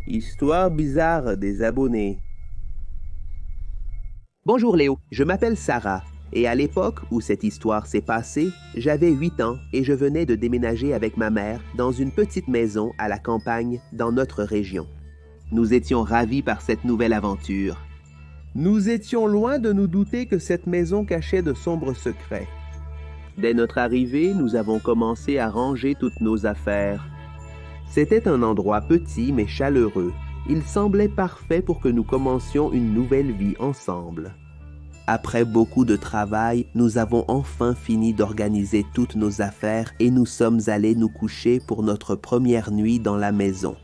Histoire bizarre des abonnés. Bonjour Léo, je m'appelle Sarah, et à l'époque où cette histoire s'est passée, j'avais 8 ans et je venais de déménager avec ma mère dans une petite maison à la campagne dans notre région. Nous étions ravis par cette nouvelle aventure. Nous étions loin de nous douter que cette maison cachait de sombres secrets. Dès notre arrivée, nous avons commencé à ranger toutes nos affaires. C'était un endroit petit mais chaleureux. Il semblait parfait pour que nous commencions une nouvelle vie ensemble. Après beaucoup de travail, nous avons enfin fini d'organiser toutes nos affaires et nous sommes allés nous coucher pour notre première nuit dans la maison.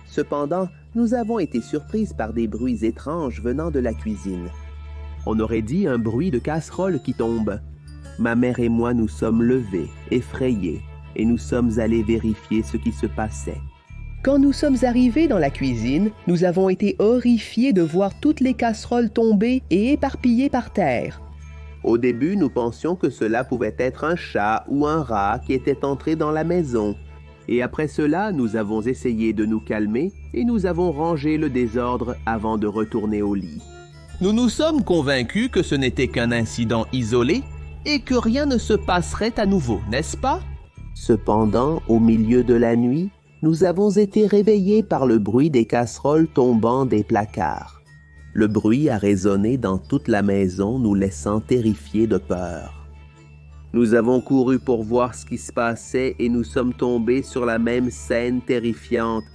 Cependant, nous avons été surprises par des bruits étranges venant de la cuisine. On aurait dit un bruit de casserole qui tombe. Ma mère et moi nous sommes levés, effrayés, et nous sommes allés vérifier ce qui se passait. Quand nous sommes arrivés dans la cuisine, nous avons été horrifiés de voir toutes les casseroles tomber et éparpillées par terre. Au début, nous pensions que cela pouvait être un chat ou un rat qui était entré dans la maison. Et après cela, nous avons essayé de nous calmer et nous avons rangé le désordre avant de retourner au lit. Nous nous sommes convaincus que ce n'était qu'un incident isolé et que rien ne se passerait à nouveau, n'est-ce pas? Cependant, au milieu de la nuit, nous avons été réveillés par le bruit des casseroles tombant des placards. Le bruit a résonné dans toute la maison, nous laissant terrifiés de peur. Nous avons couru pour voir ce qui se passait et nous sommes tombés sur la même scène terrifiante.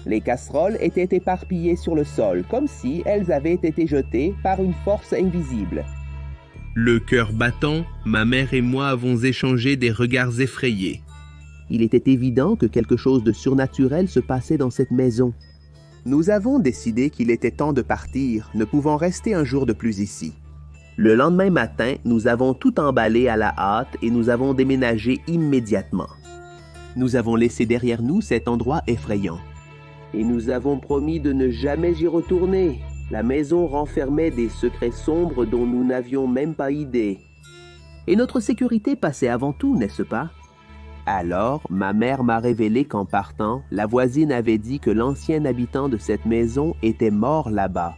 Les casseroles étaient éparpillées sur le sol, comme si elles avaient été jetées par une force invisible. Le cœur battant, ma mère et moi avons échangé des regards effrayés. Il était évident que quelque chose de surnaturel se passait dans cette maison. Nous avons décidé qu'il était temps de partir, ne pouvant rester un jour de plus ici. Le lendemain matin, nous avons tout emballé à la hâte et nous avons déménagé immédiatement. Nous avons laissé derrière nous cet endroit effrayant. Et nous avons promis de ne jamais y retourner. La maison renfermait des secrets sombres dont nous n'avions même pas idée. Et notre sécurité passait avant tout, n'est-ce pas? Alors, ma mère m'a révélé qu'en partant, la voisine avait dit que l'ancien habitant de cette maison était mort là-bas.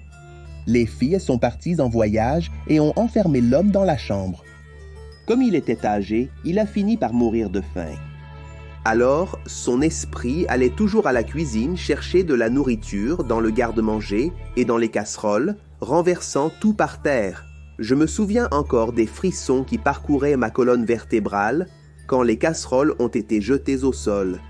Les filles sont parties en voyage et ont enfermé l'homme dans la chambre. Comme il était âgé, il a fini par mourir de faim. Alors, son esprit allait toujours à la cuisine chercher de la nourriture dans le garde-manger et dans les casseroles, renversant tout par terre. Je me souviens encore des frissons qui parcouraient ma colonne vertébrale quand les casseroles ont été jetées au sol.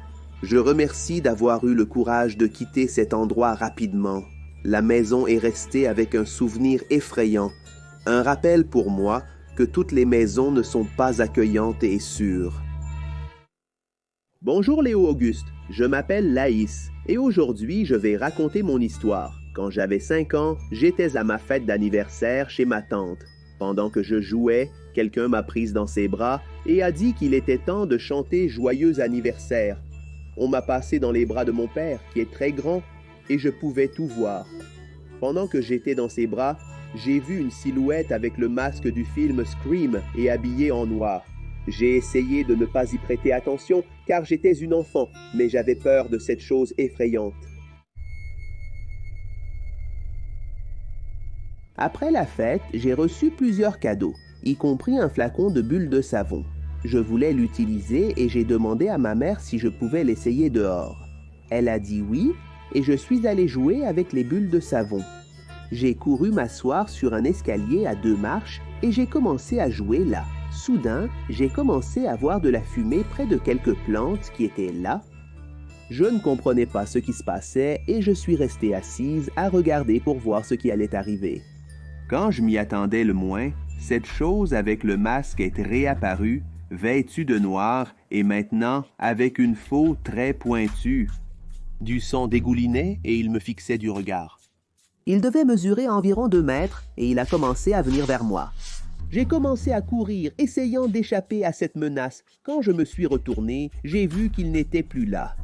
Je remercie d'avoir eu le courage de quitter cet endroit rapidement. La maison est restée avec un souvenir effrayant, un rappel pour moi que toutes les maisons ne sont pas accueillantes et sûres. Bonjour Léo Auguste, je m'appelle Laïs et aujourd'hui je vais raconter mon histoire. Quand j'avais 5 ans, j'étais à ma fête d'anniversaire chez ma tante. Pendant que je jouais, quelqu'un m'a prise dans ses bras et a dit qu'il était temps de chanter « Joyeux anniversaire ». On m'a passé dans les bras de mon père, qui est très grand, et je pouvais tout voir. Pendant que j'étais dans ses bras, j'ai vu une silhouette avec le masque du film Scream et habillée en noir. J'ai essayé de ne pas y prêter attention, car j'étais une enfant, mais j'avais peur de cette chose effrayante. Après la fête, j'ai reçu plusieurs cadeaux, y compris un flacon de bulles de savon. Je voulais l'utiliser et j'ai demandé à ma mère si je pouvais l'essayer dehors. Elle a dit oui et je suis allé jouer avec les bulles de savon. J'ai couru m'asseoir sur un escalier à 2 marches et j'ai commencé à jouer là. Soudain, j'ai commencé à voir de la fumée près de quelques plantes qui étaient là. Je ne comprenais pas ce qui se passait et je suis restée assise à regarder pour voir ce qui allait arriver. Quand je m'y attendais le moins, cette chose avec le masque est réapparue, vêtue de noir et maintenant avec une faux très pointue. Du sang dégoulinait et il me fixait du regard. Il devait mesurer environ 2 mètres et il a commencé à venir vers moi. J'ai commencé à courir, essayant d'échapper à cette menace. Quand je me suis retourné, j'ai vu qu'il n'était plus là.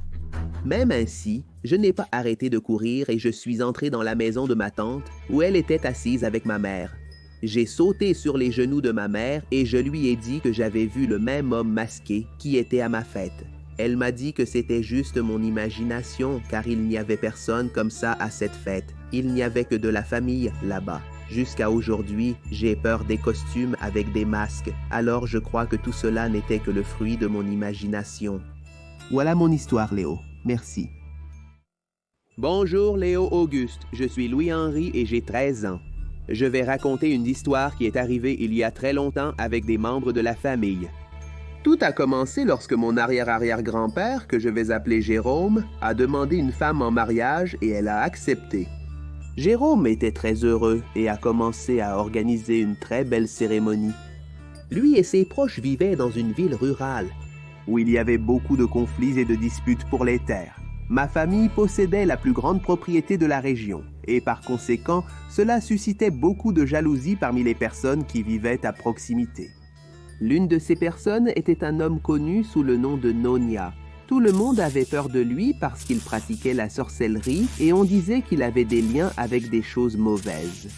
Même ainsi, je n'ai pas arrêté de courir et je suis entré dans la maison de ma tante où elle était assise avec ma mère. J'ai sauté sur les genoux de ma mère et je lui ai dit que j'avais vu le même homme masqué qui était à ma fête. Elle m'a dit que c'était juste mon imagination, car il n'y avait personne comme ça à cette fête. Il n'y avait que de la famille là-bas. Jusqu'à aujourd'hui, j'ai peur des costumes avec des masques, alors je crois que tout cela n'était que le fruit de mon imagination. Voilà mon histoire, Léo. Merci. Bonjour, Léo Auguste. Je suis Louis-Henri et j'ai 13 ans. Je vais raconter une histoire qui est arrivée il y a très longtemps avec des membres de la famille. Tout a commencé lorsque mon arrière-arrière-grand-père, que je vais appeler Jérôme, a demandé une femme en mariage et elle a accepté. Jérôme était très heureux et a commencé à organiser une très belle cérémonie. Lui et ses proches vivaient dans une ville rurale, où il y avait beaucoup de conflits et de disputes pour les terres. Ma famille possédait la plus grande propriété de la région, et par conséquent, cela suscitait beaucoup de jalousie parmi les personnes qui vivaient à proximité. L'une de ces personnes était un homme connu sous le nom de Nonia. Tout le monde avait peur de lui parce qu'il pratiquait la sorcellerie et on disait qu'il avait des liens avec des choses mauvaises.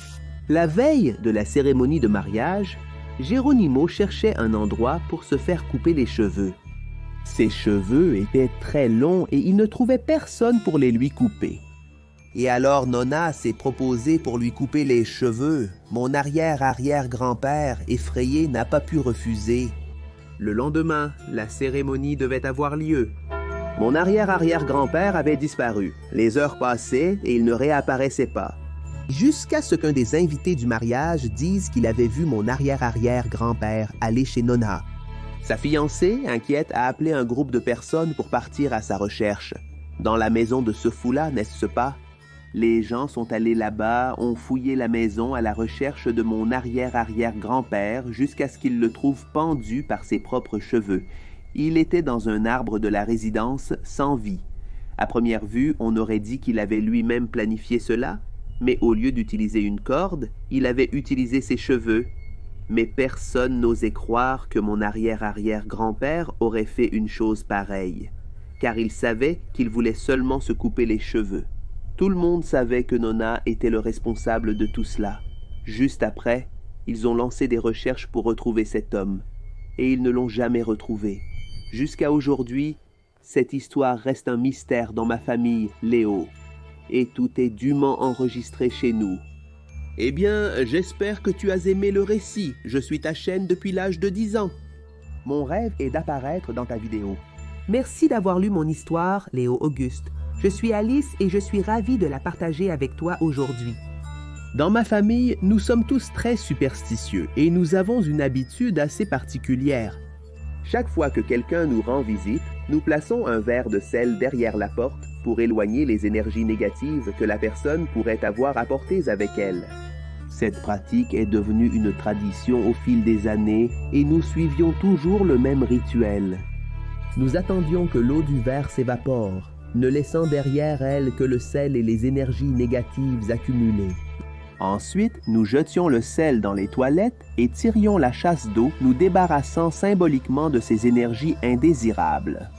La veille de la cérémonie de mariage, Geronimo cherchait un endroit pour se faire couper les cheveux. Ses cheveux étaient très longs et il ne trouvait personne pour les lui couper. Et alors Nona s'est proposée pour lui couper les cheveux. Mon arrière-arrière-grand-père, effrayé, n'a pas pu refuser. Le lendemain, la cérémonie devait avoir lieu. Mon arrière-arrière-grand-père avait disparu. Les heures passaient et il ne réapparaissait pas. Jusqu'à ce qu'un des invités du mariage dise qu'il avait vu mon arrière-arrière-grand-père aller chez Nona. Sa fiancée, inquiète, a appelé un groupe de personnes pour partir à sa recherche. Dans la maison de ce fou-là, n'est-ce pas? Les gens sont allés là-bas, ont fouillé la maison à la recherche de mon arrière-arrière-grand-père jusqu'à ce qu'ils le trouvent pendu par ses propres cheveux. Il était dans un arbre de la résidence sans vie. À première vue, on aurait dit qu'il avait lui-même planifié cela, mais au lieu d'utiliser une corde, il avait utilisé ses cheveux. Mais personne n'osait croire que mon arrière-arrière-grand-père aurait fait une chose pareille, car il savait qu'il voulait seulement se couper les cheveux. Tout le monde savait que Nona était le responsable de tout cela. Juste après, ils ont lancé des recherches pour retrouver cet homme, et ils ne l'ont jamais retrouvé. Jusqu'à aujourd'hui, cette histoire reste un mystère dans ma famille, Léo, et tout est dûment enregistré chez nous. Eh bien, j'espère que tu as aimé le récit. Je suis ta chaîne depuis l'âge de 10 ans. Mon rêve est d'apparaître dans ta vidéo. Merci d'avoir lu mon histoire, Léo Auguste. Je suis Alice et je suis ravie de la partager avec toi aujourd'hui. Dans ma famille, nous sommes tous très superstitieux et nous avons une habitude assez particulière. Chaque fois que quelqu'un nous rend visite, nous plaçons un verre de sel derrière la porte pour éloigner les énergies négatives que la personne pourrait avoir apportées avec elle. Cette pratique est devenue une tradition au fil des années et nous suivions toujours le même rituel. Nous attendions que l'eau du verre s'évapore, ne laissant derrière elle que le sel et les énergies négatives accumulées. Ensuite, nous jetions le sel dans les toilettes et tirions la chasse d'eau, nous débarrassant symboliquement de ces énergies indésirables.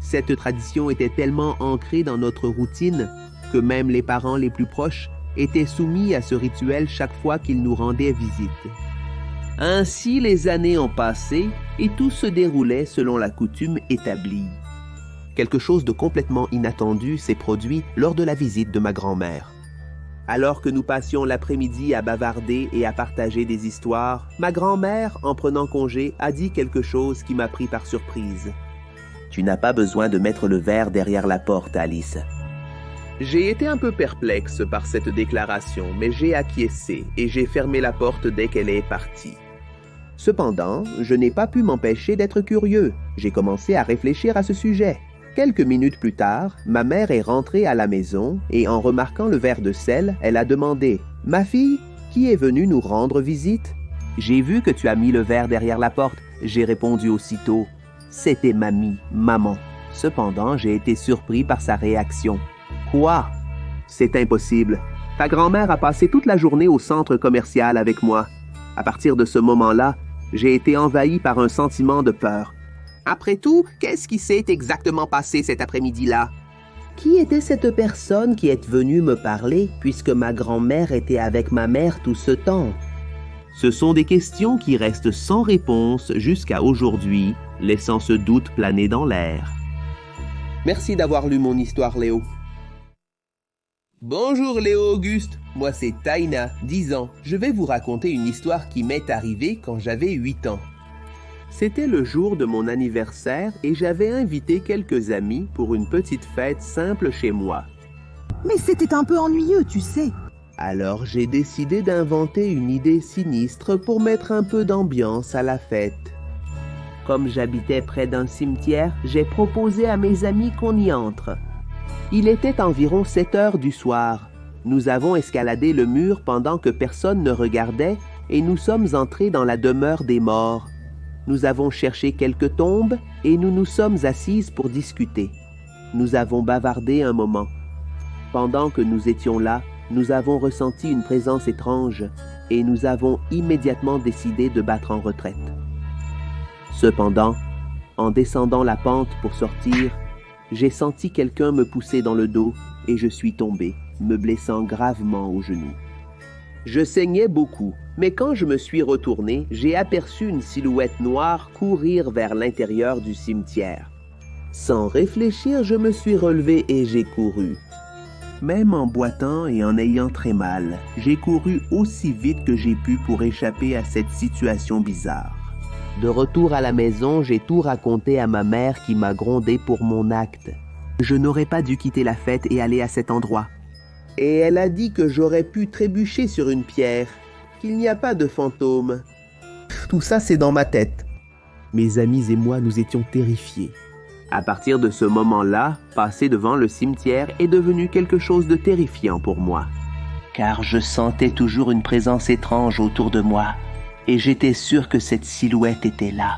Cette tradition était tellement ancrée dans notre routine que même les parents les plus proches étaient soumis à ce rituel chaque fois qu'ils nous rendaient visite. Ainsi, les années ont passé et tout se déroulait selon la coutume établie. Quelque chose de complètement inattendu s'est produit lors de la visite de ma grand-mère. Alors que nous passions l'après-midi à bavarder et à partager des histoires, ma grand-mère, en prenant congé, a dit quelque chose qui m'a pris par surprise. « Tu n'as pas besoin de mettre le verre derrière la porte, Alice. » J'ai été un peu perplexe par cette déclaration, mais j'ai acquiescé et j'ai fermé la porte dès qu'elle est partie. Cependant, je n'ai pas pu m'empêcher d'être curieux. J'ai commencé à réfléchir à ce sujet. Quelques minutes plus tard, ma mère est rentrée à la maison et en remarquant le verre de sel, elle a demandé « Ma fille, qui est venue nous rendre visite? » « J'ai vu que tu as mis le verre derrière la porte. » J'ai répondu aussitôt. C'était mamie, maman. Cependant, j'ai été surpris par sa réaction. « Quoi? C'est impossible. Ta grand-mère a passé toute la journée au centre commercial avec moi. » À partir de ce moment-là, j'ai été envahi par un sentiment de peur. Après tout, qu'est-ce qui s'est exactement passé cet après-midi-là? Qui était cette personne qui est venue me parler puisque ma grand-mère était avec ma mère tout ce temps? Ce sont des questions qui restent sans réponse jusqu'à aujourd'hui, laissant ce doute planer dans l'air. Merci d'avoir lu mon histoire, Léo. Bonjour Léo Auguste, moi c'est Taina, 10 ans. Je vais vous raconter une histoire qui m'est arrivée quand j'avais 8 ans. C'était le jour de mon anniversaire et j'avais invité quelques amis pour une petite fête simple chez moi. Mais c'était un peu ennuyeux, tu sais. Alors j'ai décidé d'inventer une idée sinistre pour mettre un peu d'ambiance à la fête. Comme j'habitais près d'un cimetière, j'ai proposé à mes amis qu'on y entre. Il était environ 7 heures du soir. Nous avons escaladé le mur pendant que personne ne regardait et nous sommes entrés dans la demeure des morts. Nous avons cherché quelques tombes et nous nous sommes assises pour discuter. Nous avons bavardé un moment. Pendant que nous étions là, nous avons ressenti une présence étrange et nous avons immédiatement décidé de battre en retraite. Cependant, en descendant la pente pour sortir, j'ai senti quelqu'un me pousser dans le dos et je suis tombé, me blessant gravement au genou. Je saignais beaucoup, mais quand je me suis retourné, j'ai aperçu une silhouette noire courir vers l'intérieur du cimetière. Sans réfléchir, je me suis relevé et j'ai couru. Même en boitant et en ayant très mal, j'ai couru aussi vite que j'ai pu pour échapper à cette situation bizarre. De retour à la maison, j'ai tout raconté à ma mère qui m'a grondé pour mon acte. Je n'aurais pas dû quitter la fête et aller à cet endroit. Et elle a dit que j'aurais pu trébucher sur une pierre, qu'il n'y a pas de fantôme. Tout ça, c'est dans ma tête. Mes amis et moi, nous étions terrifiés. À partir de ce moment-là, passer devant le cimetière est devenu quelque chose de terrifiant pour moi. Car je sentais toujours une présence étrange autour de moi. Et j'étais sûr que cette silhouette était là.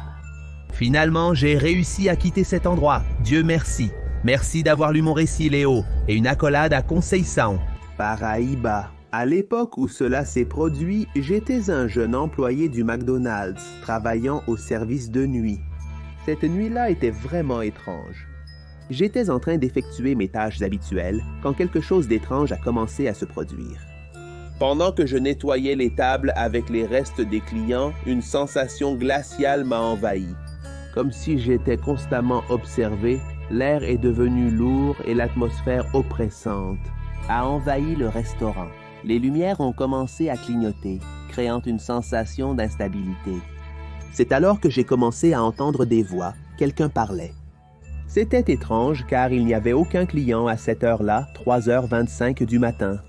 Finalement, j'ai réussi à quitter cet endroit. Dieu merci. Merci d'avoir lu mon récit, Léo. Et une accolade à Conseil Sound. Paraíba. À l'époque où cela s'est produit, j'étais un jeune employé du McDonald's, travaillant au service de nuit. Cette nuit-là était vraiment étrange. J'étais en train d'effectuer mes tâches habituelles quand quelque chose d'étrange a commencé à se produire. Pendant que je nettoyais les tables avec les restes des clients, une sensation glaciale m'a envahi. Comme si j'étais constamment observé, l'air est devenu lourd et l'atmosphère oppressante a envahi le restaurant. Les lumières ont commencé à clignoter, créant une sensation d'instabilité. C'est alors que j'ai commencé à entendre des voix. Quelqu'un parlait. C'était étrange car il n'y avait aucun client à cette heure-là, 3h25 du matin.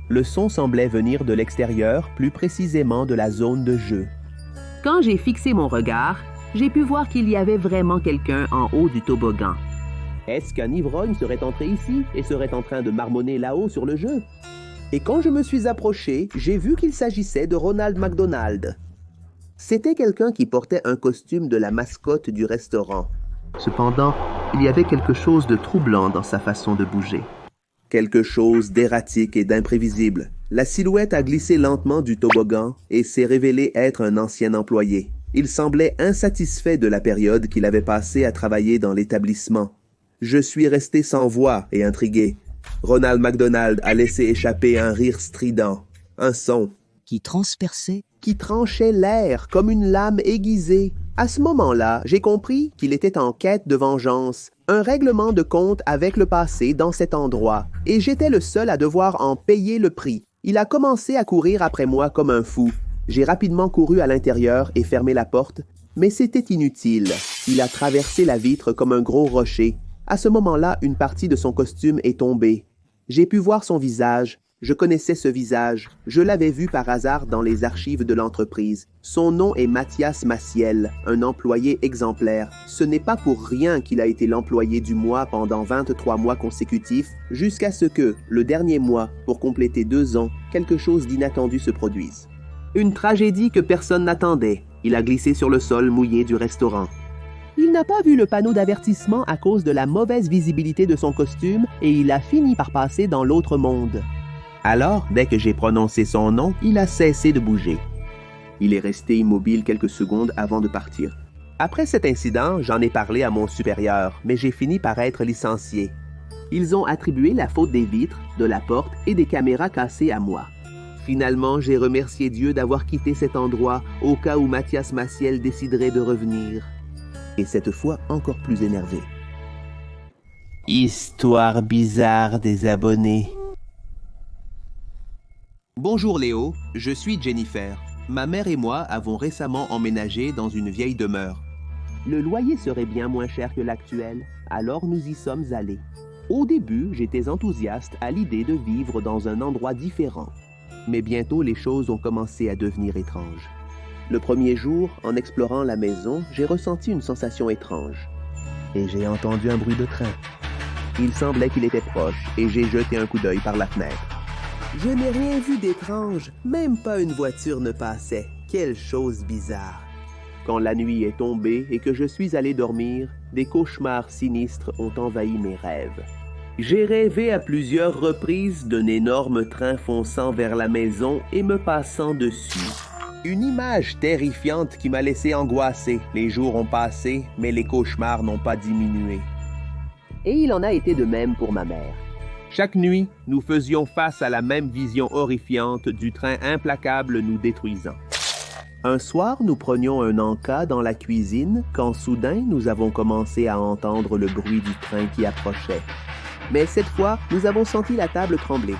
Le son semblait venir de l'extérieur, plus précisément de la zone de jeu. Quand j'ai fixé mon regard, j'ai pu voir qu'il y avait vraiment quelqu'un en haut du toboggan. Est-ce qu'un ivrogne serait entré ici et serait en train de marmonner là-haut sur le jeu? Et quand je me suis approché, j'ai vu qu'il s'agissait de Ronald McDonald. C'était quelqu'un qui portait un costume de la mascotte du restaurant. Cependant, il y avait quelque chose de troublant dans sa façon de bouger. Quelque chose d'erratique et d'imprévisible. La silhouette a glissé lentement du toboggan et s'est révélé être un ancien employé. Il semblait insatisfait de la période qu'il avait passée à travailler dans l'établissement. Je suis resté sans voix et intrigué. Ronald McDonald a laissé échapper un rire strident, un son Qui transperçait. qui tranchait l'air comme une lame aiguisée. À ce moment-là, j'ai compris qu'il était en quête de vengeance, un règlement de compte avec le passé dans cet endroit, et j'étais le seul à devoir en payer le prix. Il a commencé à courir après moi comme un fou. J'ai rapidement couru à l'intérieur et fermé la porte, mais c'était inutile. Il a traversé la vitre comme un gros rocher. À ce moment-là, une partie de son costume est tombée. J'ai pu voir son visage. Je connaissais ce visage. Je l'avais vu par hasard dans les archives de l'entreprise. Son nom est Mathias Maciel, un employé exemplaire. Ce n'est pas pour rien qu'il a été l'employé du mois pendant 23 mois consécutifs, jusqu'à ce que, le dernier mois, pour compléter 2 ans, quelque chose d'inattendu se produise. Une tragédie que personne n'attendait. Il a glissé sur le sol mouillé du restaurant. Il n'a pas vu le panneau d'avertissement à cause de la mauvaise visibilité de son costume et il a fini par passer dans l'autre monde. Alors, dès que j'ai prononcé son nom, il a cessé de bouger. Il est resté immobile quelques secondes avant de partir. Après cet incident, j'en ai parlé à mon supérieur, mais j'ai fini par être licencié. Ils ont attribué la faute des vitres, de la porte et des caméras cassées à moi. Finalement, j'ai remercié Dieu d'avoir quitté cet endroit au cas où Mathias Maciel déciderait de revenir. Et cette fois encore plus énervé. Histoire bizarre des abonnés. Bonjour Léo, je suis Jennifer. Ma mère et moi avons récemment emménagé dans une vieille demeure. Le loyer serait bien moins cher que l'actuel, alors nous y sommes allés. Au début, j'étais enthousiaste à l'idée de vivre dans un endroit différent. Mais bientôt, les choses ont commencé à devenir étranges. Le premier jour, en explorant la maison, j'ai ressenti une sensation étrange. Et j'ai entendu un bruit de train. Il semblait qu'il était proche et j'ai jeté un coup d'œil par la fenêtre. Je n'ai rien vu d'étrange, même pas une voiture ne passait. Quelle chose bizarre. Quand la nuit est tombée et que je suis allé dormir, des cauchemars sinistres ont envahi mes rêves. J'ai rêvé à plusieurs reprises d'un énorme train fonçant vers la maison et me passant dessus. Une image terrifiante qui m'a laissé angoissé. Les jours ont passé, mais les cauchemars n'ont pas diminué. Et il en a été de même pour ma mère. Chaque nuit, nous faisions face à la même vision horrifiante du train implacable nous détruisant. Un soir, nous prenions un encas dans la cuisine quand soudain nous avons commencé à entendre le bruit du train qui approchait. Mais cette fois, nous avons senti la table trembler.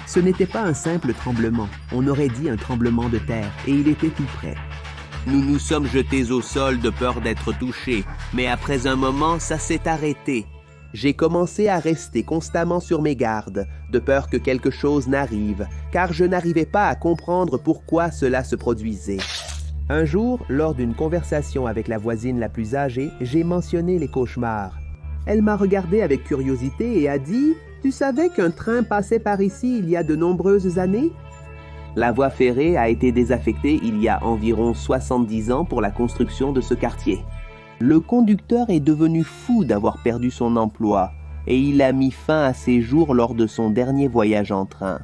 Ce n'était pas un simple tremblement, on aurait dit un tremblement de terre, et il était tout près. Nous nous sommes jetés au sol de peur d'être touchés, mais après un moment, ça s'est arrêté. J'ai commencé à rester constamment sur mes gardes, de peur que quelque chose n'arrive, car je n'arrivais pas à comprendre pourquoi cela se produisait. Un jour, lors d'une conversation avec la voisine la plus âgée, j'ai mentionné les cauchemars. Elle m'a regardé avec curiosité et a dit « Tu savais qu'un train passait par ici il y a de nombreuses années ?» La voie ferrée a été désaffectée il y a environ 70 ans pour la construction de ce quartier. Le conducteur est devenu fou d'avoir perdu son emploi et il a mis fin à ses jours lors de son dernier voyage en train.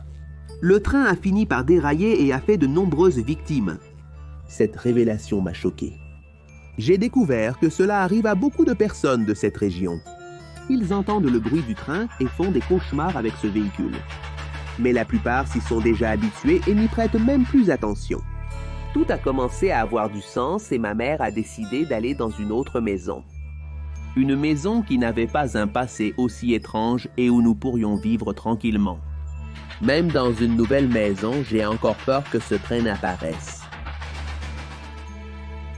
Le train a fini par dérailler et a fait de nombreuses victimes. Cette révélation m'a choqué. J'ai découvert que cela arrive à beaucoup de personnes de cette région. Ils entendent le bruit du train et font des cauchemars avec ce véhicule. Mais la plupart s'y sont déjà habitués et n'y prêtent même plus attention. Tout a commencé à avoir du sens et ma mère a décidé d'aller dans une autre maison. Une maison qui n'avait pas un passé aussi étrange et où nous pourrions vivre tranquillement. Même dans une nouvelle maison, j'ai encore peur que ce train n'apparaisse.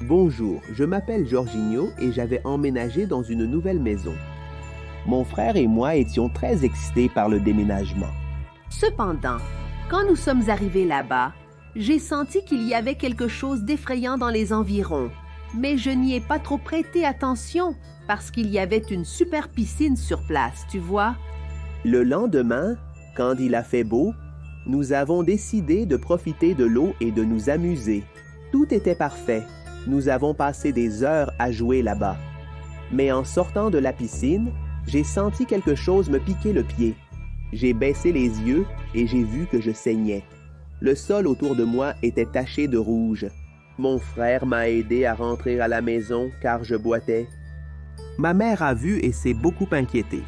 Bonjour, je m'appelle Jorginho et j'avais emménagé dans une nouvelle maison. Mon frère et moi étions très excités par le déménagement. Cependant, quand nous sommes arrivés là-bas, j'ai senti qu'il y avait quelque chose d'effrayant dans les environs, mais je n'y ai pas trop prêté attention parce qu'il y avait une super piscine sur place, tu vois. Le lendemain, quand il a fait beau, nous avons décidé de profiter de l'eau et de nous amuser. Tout était parfait. Nous avons passé des heures à jouer là-bas. Mais en sortant de la piscine, j'ai senti quelque chose me piquer le pied. J'ai baissé les yeux et j'ai vu que je saignais. Le sol autour de moi était taché de rouge. Mon frère m'a aidé à rentrer à la maison car je boitais. Ma mère a vu et s'est beaucoup inquiétée.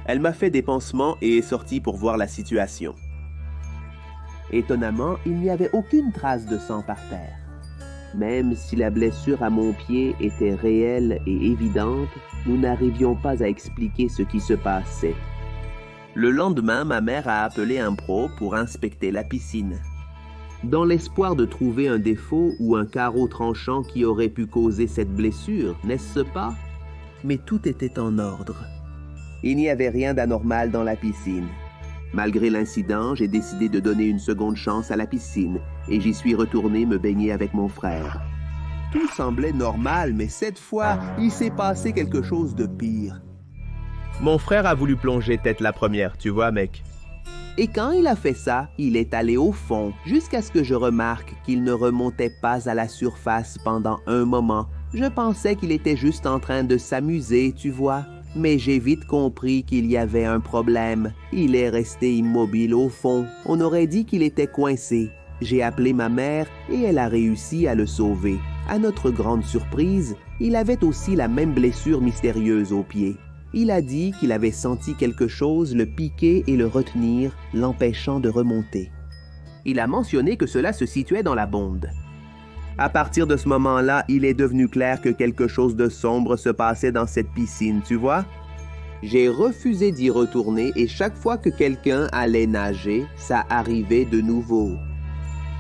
Elle m'a fait des pansements et est sortie pour voir la situation. Étonnamment, il n'y avait aucune trace de sang par terre. Même si la blessure à mon pied était réelle et évidente, nous n'arrivions pas à expliquer ce qui se passait. Le lendemain, ma mère a appelé un pro pour inspecter la piscine. Dans l'espoir de trouver un défaut ou un carreau tranchant qui aurait pu causer cette blessure, n'est-ce pas? Mais tout était en ordre. Il n'y avait rien d'anormal dans la piscine. Malgré l'incident, j'ai décidé de donner une seconde chance à la piscine et j'y suis retourné me baigner avec mon frère. Tout semblait normal, mais cette fois, il s'est passé quelque chose de pire. Mon frère a voulu plonger tête la première, tu vois, mec. Et quand il a fait ça, il est allé au fond, jusqu'à ce que je remarque qu'il ne remontait pas à la surface pendant un moment. Je pensais qu'il était juste en train de s'amuser, tu vois. Mais j'ai vite compris qu'il y avait un problème. Il est resté immobile au fond. On aurait dit qu'il était coincé. J'ai appelé ma mère et elle a réussi à le sauver. À notre grande surprise, il avait aussi la même blessure mystérieuse au pied. Il a dit qu'il avait senti quelque chose le piquer et le retenir, l'empêchant de remonter. Il a mentionné que cela se situait dans la bonde. À partir de ce moment-là, il est devenu clair que quelque chose de sombre se passait dans cette piscine, tu vois? J'ai refusé d'y retourner et chaque fois que quelqu'un allait nager, ça arrivait de nouveau.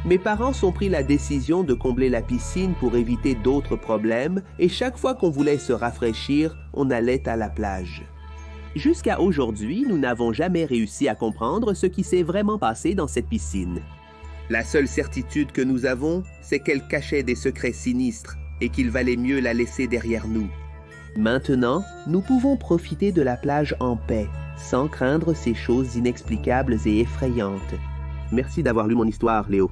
Mes parents ont pris la décision de combler la piscine pour éviter d'autres problèmes et chaque fois qu'on voulait se rafraîchir, on allait à la plage. Jusqu'à aujourd'hui, nous n'avons jamais réussi à comprendre ce qui s'est vraiment passé dans cette piscine. La seule certitude que nous avons, c'est qu'elle cachait des secrets sinistres et qu'il valait mieux la laisser derrière nous. Maintenant, nous pouvons profiter de la plage en paix, sans craindre ces choses inexplicables et effrayantes. Merci d'avoir lu mon histoire, Léo.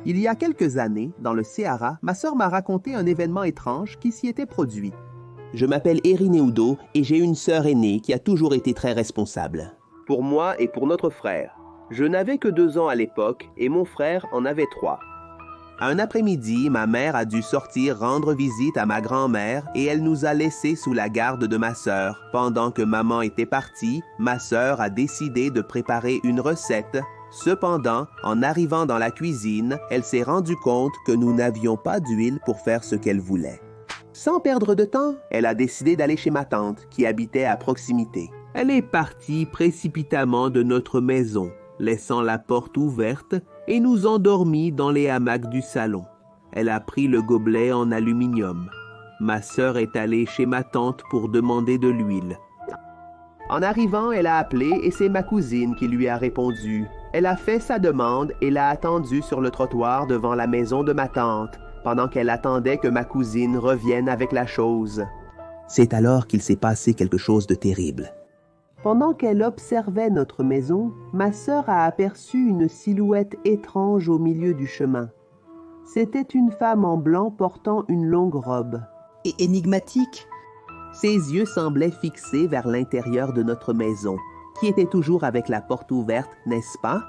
Il y a quelques années, dans le Sahara, ma sœur m'a raconté un événement étrange qui s'y était produit. Je m'appelle Erineudo et j'ai une sœur aînée qui a toujours été très responsable. Pour moi et pour notre frère. Je n'avais que 2 ans à l'époque et mon frère en avait 3. Un après-midi, ma mère a dû sortir rendre visite à ma grand-mère et elle nous a laissés sous la garde de ma sœur. Pendant que maman était partie, ma sœur a décidé de préparer une recette. Cependant, en arrivant dans la cuisine, elle s'est rendue compte que nous n'avions pas d'huile pour faire ce qu'elle voulait. Sans perdre de temps, elle a décidé d'aller chez ma tante, qui habitait à proximité. Elle est partie précipitamment de notre maison, laissant la porte ouverte, et nous endormit dans les hamacs du salon. Elle a pris le gobelet en aluminium. Ma sœur est allée chez ma tante pour demander de l'huile. En arrivant, elle a appelé et c'est ma cousine qui lui a répondu. Elle a fait sa demande et l'a attendue sur le trottoir devant la maison de ma tante, pendant qu'elle attendait que ma cousine revienne avec la chose. C'est alors qu'il s'est passé quelque chose de terrible. Pendant qu'elle observait notre maison, ma sœur a aperçu une silhouette étrange au milieu du chemin. C'était une femme en blanc portant une longue robe. Et énigmatique. Ses yeux semblaient fixés vers l'intérieur de notre maison, qui était toujours avec la porte ouverte, n'est-ce pas?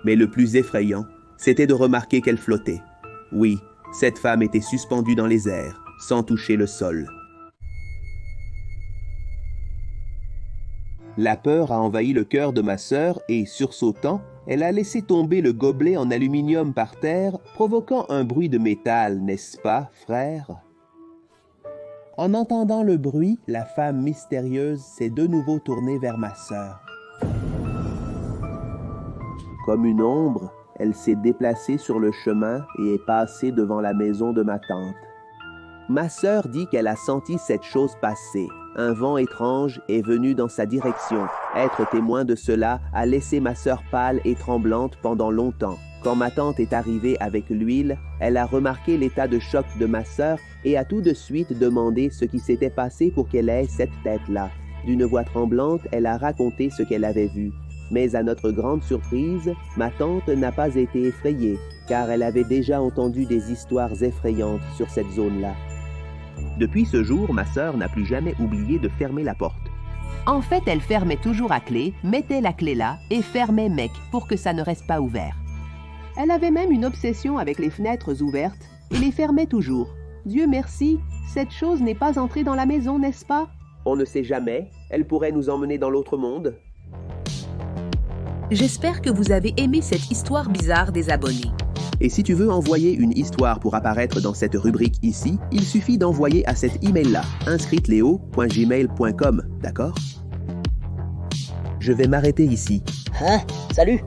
Mais le plus effrayant, c'était de remarquer qu'elle flottait. Oui, cette femme était suspendue dans les airs, sans toucher le sol. La peur a envahi le cœur de ma sœur et, sursautant, elle a laissé tomber le gobelet en aluminium par terre, provoquant un bruit de métal, n'est-ce pas, frère? En entendant le bruit, la femme mystérieuse s'est de nouveau tournée vers ma sœur. Comme une ombre, elle s'est déplacée sur le chemin et est passée devant la maison de ma tante. Ma sœur dit qu'elle a senti cette chose passer. Un vent étrange est venu dans sa direction. Être témoin de cela a laissé ma sœur pâle et tremblante pendant longtemps. Quand ma tante est arrivée avec l'huile, elle a remarqué l'état de choc de ma sœur et a tout de suite demandé ce qui s'était passé pour qu'elle ait cette tête-là. D'une voix tremblante, elle a raconté ce qu'elle avait vu. Mais à notre grande surprise, ma tante n'a pas été effrayée, car elle avait déjà entendu des histoires effrayantes sur cette zone-là. Depuis ce jour, ma sœur n'a plus jamais oublié de fermer la porte. En fait, elle fermait toujours à clé, mettait la clé là et fermait mec pour que ça ne reste pas ouvert. Elle avait même une obsession avec les fenêtres ouvertes et les fermait toujours. Dieu merci, cette chose n'est pas entrée dans la maison, n'est-ce pas? On ne sait jamais, elle pourrait nous emmener dans l'autre monde. J'espère que vous avez aimé cette histoire bizarre des abonnés. Et si tu veux envoyer une histoire pour apparaître dans cette rubrique ici, il suffit d'envoyer à cet email-là, inscriteleo@gmail.com, d'accord? Je vais m'arrêter ici. Hein? Salut!